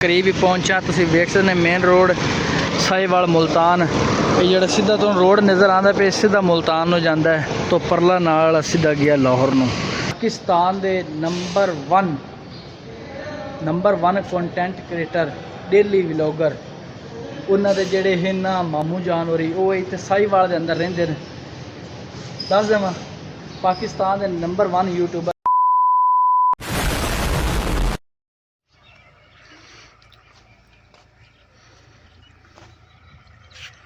करीब ही पहुंचा। तुसीं वेख सकते मेन रोड साहिवाल मुल्तान। ये जो सीधा तो रोड नज़र आता पे सीधा मुल्तान नूं जांदा है तो परला नाल सीधा गया लाहौर नूं। पाकिस्तान दे number one content creator daily vlogger उन्हां दे जिहड़े हैं ना मामू जान होरी वो इत्थे साहिवाल दे अंदर रहिंदे ने। दस देवां पाकिस्तान दे नंबर 1 यूट्यूबर।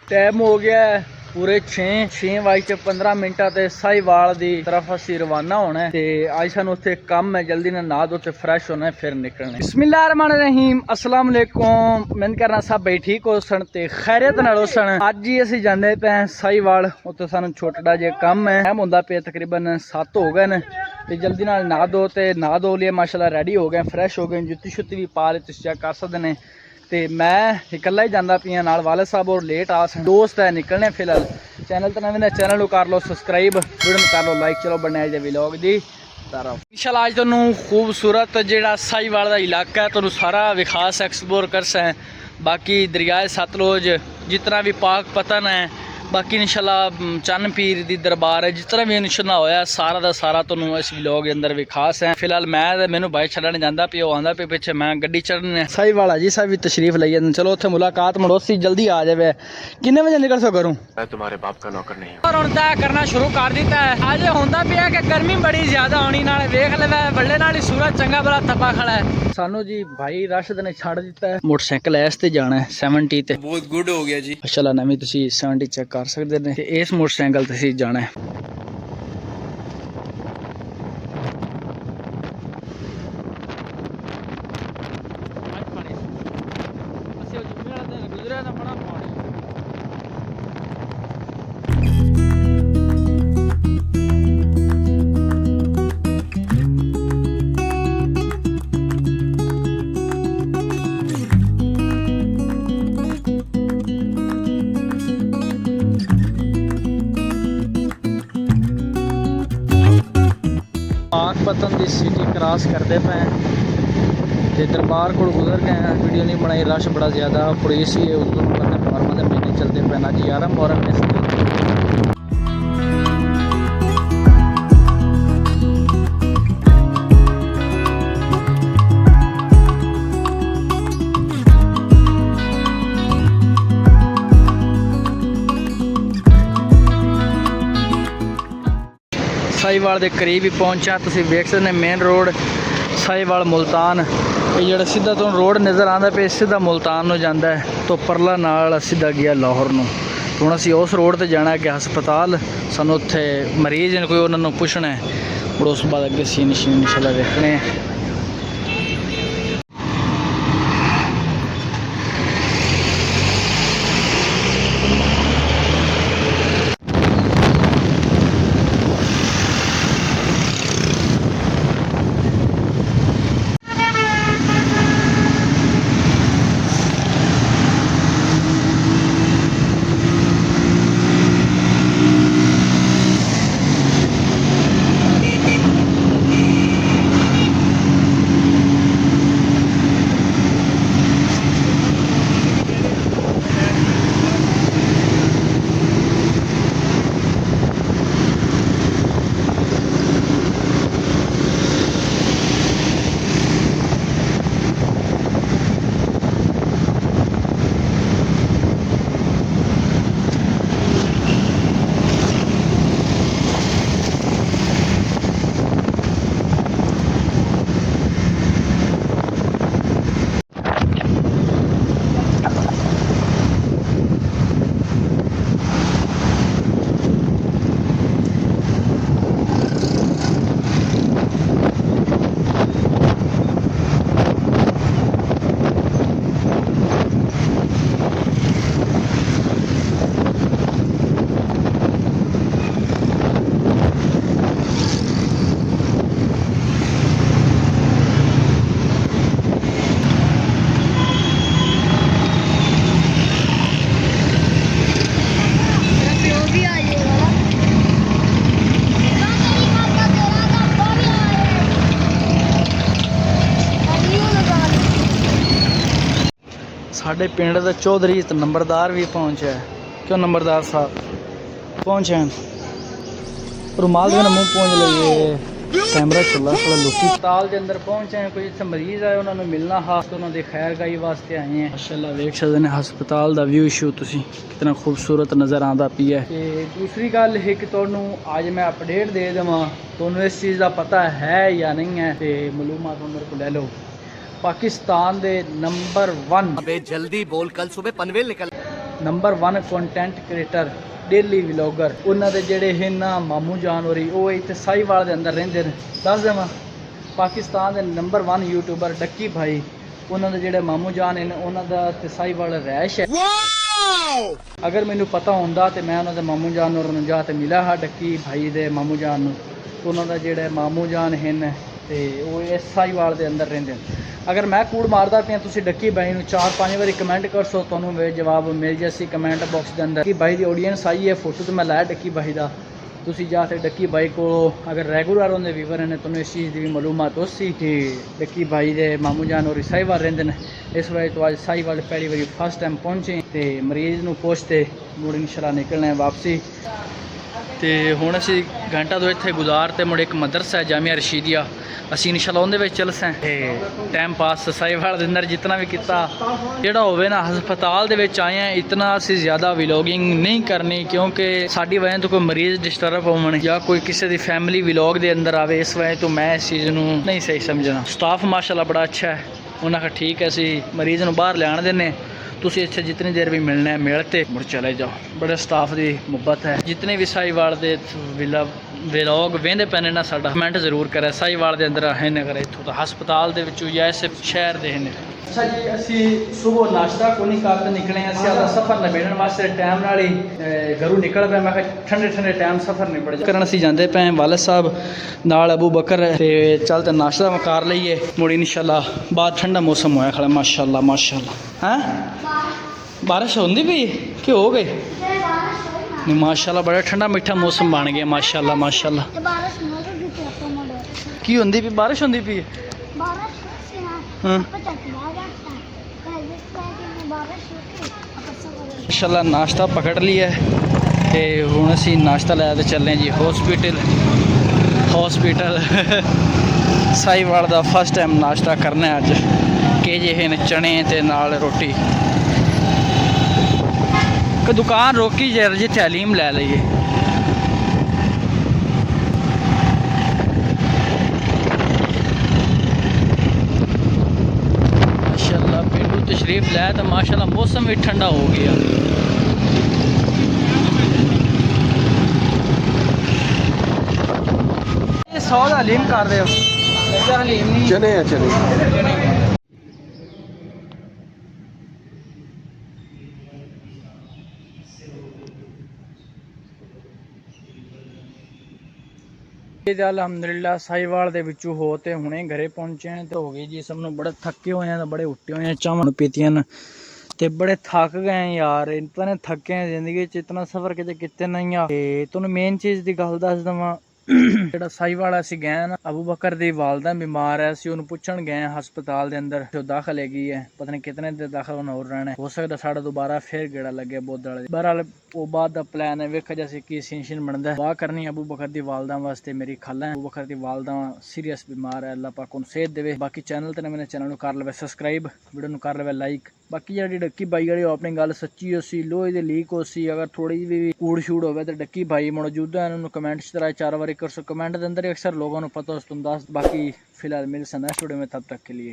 टाइम हो गया है पूरे 6:15 ते साहिवाल की तरफ असी रवाना होना है। अज सानू उत्थे काम है, जल्दी ना नहा धो के फ्रैश होना है फिर निकलना है। बिस्मिल्लाहिर्रहमानिर्रहीम, अस्सलाम वालेकुम। मैं करना सब भाई ठीक हो सन ते खैरियत नाल हो सन। अज ही असी जाने पे साहिवाल, उत्थे सानू छोटा जे काम है। टाइम होंदा पे तकरीबन 7 हो गए ने ते जल्दी नाल नहा धो लिया, माशाल्लाह रेडी हो गए, फ्रैश हो गए, जुत्ती शुत्ती भी पा ली, तुसीं चेक कर सकते हैं। तो मैं इकला ही जाता पिया, नाल वाले साहब और लेट आ सन। दोस्त है निकलने फिलहाल। चैनल तो नवे चैनल को कर लो सब्सक्राइब, वीडियो में कर लो लाइक। चलो बनने जे व्लॉग दी तरफ। इंशाल्लाह आज तुहानू खूबसूरत जिहड़ा साहिवाल दा इलाका है तुहानू सारा विखास एक्सप्लोर कर सैं। बाकी दरियाए सतलुज जितना भी पाक पतन है, बाकी इंशाल्लाह चन्न पीर दी दरबार है, जितना भी इंशाल्लाह होया सारा दा सारा तुहानू इस व्लॉग के अंदर विखास है। फिलहाल मैं मैनू बाइक छड्डण जांदा पिया, आंदा पे पिछे मैं गड्डी चढ़ने साहिवाल जी साहब भी तशरीफ लई जांदे। चलो उत्थे मुलाकात मड़ोसी जल्दी आ जावे। किन्ने बजे निकल सो करूँ? मैं तुम्हारे बाप का नौकर नहीं हूं। और हुण तय करना शुरू कर दिता है। अज होंदा पिया कि गर्मी बड़ी ज्यादा होनी, नाले वेख ले बल्ले नाल ही सूरज चंगा भला तपा खड़ा है। सानू जी भाई राशिद ने छड़ दिता है। मोटरसाइकिल एस ते जाना है 70 ते। बहुत गुड हो गया जी। माशाल्लाह नवी तुसी 70 चेक कर सकते हैं। इस मोटरसाइकिल तुसी जाना है। पाक पतन की सिटी क्रॉस करते पे ते दरबार को गुजर गए हैं। वीडियो नहीं बनाई, रश बड़ा ज़्यादा पुलिस ही है। उस मुहर्रम के महीने चलते पे ना जी 11 मुहर्रम में। साहिवाल के करीब ही पहुंचा। तुसीं वेख सकते मेन रोड साहिवाल मुल्तान। ये जो सीधा तो रोड नज़र आता पे सीधा मुल्तान नूं जांदा है तो परला नाल सीधा गया लाहौर नूं। हुण असीं उस रोड ते जाना है कि हस्पताल, सानूं उत्थे मरीज़ ने कोई उन्होंने पुछना है। और उस बाद अगे सीन इंशाल्लाह देखने हैं। साढ़े पिंड का चौधरी तो नंबरदार भी पहुँचा है। क्यों नंबरदार साहब पहुँचे हैं? रुमाल के मुँह पहुँच लगे कैमरा चला थोड़ा लोग अस्पताल के अंदर पहुँचे हैं। कोई इतने मरीज आए उन्होंने मिलना हा तो उन्होंने खैर गाई वास्ते आए हैं। माशाल्लाह वेख सकते हैं हस्पताल का व्यू शू तुसी कितना खूबसूरत नज़र आता पी है। दूसरी गल है कि तुहानू आज मैं अपडेट दे देवां, तुहानू इस चीज़ का पता है या नहीं है तो मालूमात मेरे को ले लो। पाकिस्तान दे नंबर 1 अबे जल्दी बोल, कल सुबह पनवेल निकल। Number 1 content creator daily vlogger उन्होंने जेडे हैं ना मामू जान होरी वो इतने साहिवाल के अंदर रेंदे ने। दस देवां पाकिस्तान के नंबर 1 यूट्यूबर डक्की भाई उन्होंने जेडे मामू जान हैं उन्होंने ते साहिवाल रैश है। अगर मैनू पता होंदा तो मैं उन्होंने मामू जान और जाके मिला हा डक्की भाई दे मामू जान तो उन्होंने जेडे मामू जान हैं तो वो इस साहिवाल के अंदर रेंदे ने। अगर मैं कूड़ मारदा पिया तुसी डक्की भाई नू 4-5 बारी कमेंट कर सो तुहानू जवाब मिल जासी कमेंट बॉक्स के अंदर। डक्की भाई की ऑडियंस आई है फोटो तो मैं लाया डक्की भाई का तुसी जाके डक्की भाई को अगर रेगुलर होंगे व्यूवर हैं तो इस चीज़ की भी मालूमात हो सी कि डक्की भाई के मामू जान और साहिवाल रेंदे ने। इस वजह तो अज साहिवाल पहली बारी फर्स्ट टाइम पहुँचे तो मरीज़ नू पहुँचते मुड़ इंशाल्लाह निकलना है वापसी। तो हुण असी घंटा तो इत्थे गुजारते मुड़ एक मदरसा है जामिया रशीदिया असी इंशाल्लाह उहदे विच चलसां ते टाइम पास साहिवाल दे अंदर जितना भी किता जेड़ा होवे ना हस्पताल दे विच आए हैं इतना असी ज़्यादा व्लॉगिंग नहीं करनी क्योंकि साडी वजह तो कोई मरीज़ डिस्टर्ब होवन या कोई किसी दी फैमिली व्लॉग दे अंदर आवे इस वजह तो मैं इस चीज़ नूं नहीं सही समझना। स्टाफ माशाल्लाह बड़ा अच्छा है उन्हें कहा ठीक है असी मरीज़ नूं बाहर लैण देने तुसी इत्थे जितनी देर भी मिलना है मिलते मुड़ चले जाओ। बड़े स्टाफ की मुहब्बत है। जितने भी साहिवाल दे व्लॉग वेंदे पैने ना साडा कमेंट जरूर करे साहिवाल दे अंदर है अगर इत्थों तो हस्पताल दे विचों या इस शहर दे हैं। अच्छा जी असी सुबह नाश्ता को नहीं करते निकले असी आपका सफ़र निबेड़न वास्ते टाइम नाल ही घरों निकल पे। मैं ठंडे ठंडे टाइम सफ़र निबड़ जाए करन असी जाते पे वालिद साहब नाल अबू बकर ते चलते नाश्ता मकार लईए मुड़ इंशाल्लाह बाद ठंडा मौसम होया खड़ा माशाल्लाह माशाल्लाह। हैं बारिश होंदी पई कि हो गई नहीं माशाल्लाह बड़ा ठंडा मीठा मौसम बन गया माशाल्लाह माशाल्लाह। की होंदी पई बारिश होंदी पई माशाल्लाह। नाश्ता पकड़ लिया ते हुण असी नाश्ता लै ते चले जी हॉस्पिटल साहिवाल दा फर्स्ट टाइम नाश्ता करना है अज के जे हैं चने ते नाल रोटी। दुकान रोकी जिथे हलीम लै लीए। माशाल्लाह पेंडू तशरीफ लाया तो माशाल्लाह मौसम भी ठंडा हो गया। ये 100 का हलीम कर रहे हो हलीम नहीं चले अलहमदुलिल्लाह साहिवाल दे विचों हो ते हुणे घरे पहुंचे हैं तो हो गई जी सब बड़े थके हुए हैं बड़े उट्टे हुए हैं चावल पीतियां ते बड़े थक गए हैं यार इतने थके हैं जिंदगी च इतना सफर किते नहीं आ। तुहानूं मेन चीज़ की गल दस दवां ਜਿਹੜਾ ਸਾਹੀਵਾਲ ਅਸੀਂ ਗਏ ਨਾ अबू बकर ਦੀ वालदा बीमार है ਅਸੀਂ ਉਹਨੂੰ ਪੁੱਛਣ ਗਏ ਹਸਪਤਾਲ ਦੇ ਅੰਦਰ ਜੋ ਦਾਖਲ ਹੈਗੀ ਹੈ ਪਤਾ ਨਹੀਂ ਕਿਤਨੇ ਦੇ ਦਾਖਲ ਹੋਣਾ ਹੋਰ ਰਹਿਣਾ ਹੋ ਸਕਦਾ ਸਾਡਾ ਦੁਬਾਰਾ ਫੇਰ ਗੇੜਾ ਲੱਗੇ ਬੋਦ ਵਾਲੇ ਬਹਰਾਲ ਉਹ ਬਾਅਦ ਦਾ ਪਲਾਨ ਹੈ ਵੇਖਿਆ ਜਾਸੀ ਕੀ ਸੀਨ ਬਣਦਾ। ਦੁਆ ਕਰਨੀ अबू बकर ਦੀ ਵਾਲਦਾ ਵਾਸਤੇ ਮੇਰੀ ਖਾਲਾ अबू बकर ਦੀ ਵਾਲਦਾ ਸੀਰੀਅਸ बीमार है अल्लाह पाक ਉਹਨੂੰ सेहत देवे। बाकी चैनल ते नवें चैनल ਨੂੰ ਕਰ ਲਵੇ सबसक्राइब वीडियो ਨੂੰ कर लवे लाइक। बाकी जी डक्की भाई वाली अपनी गल सच्ची हो सी लोहे की लीक हो सी अगर थोड़ी भी कूड़ शूड़ हो तो डक्की भाई मौजूदा इन्होंने कमेंट्स तरह 4 बारी कर सो कमेंट के अंदर अक्सर लोगों को पता उस तुम दस। बाकी फिलहाल मिल सा नेक्स्ट वीडियो में तब तक के लिए।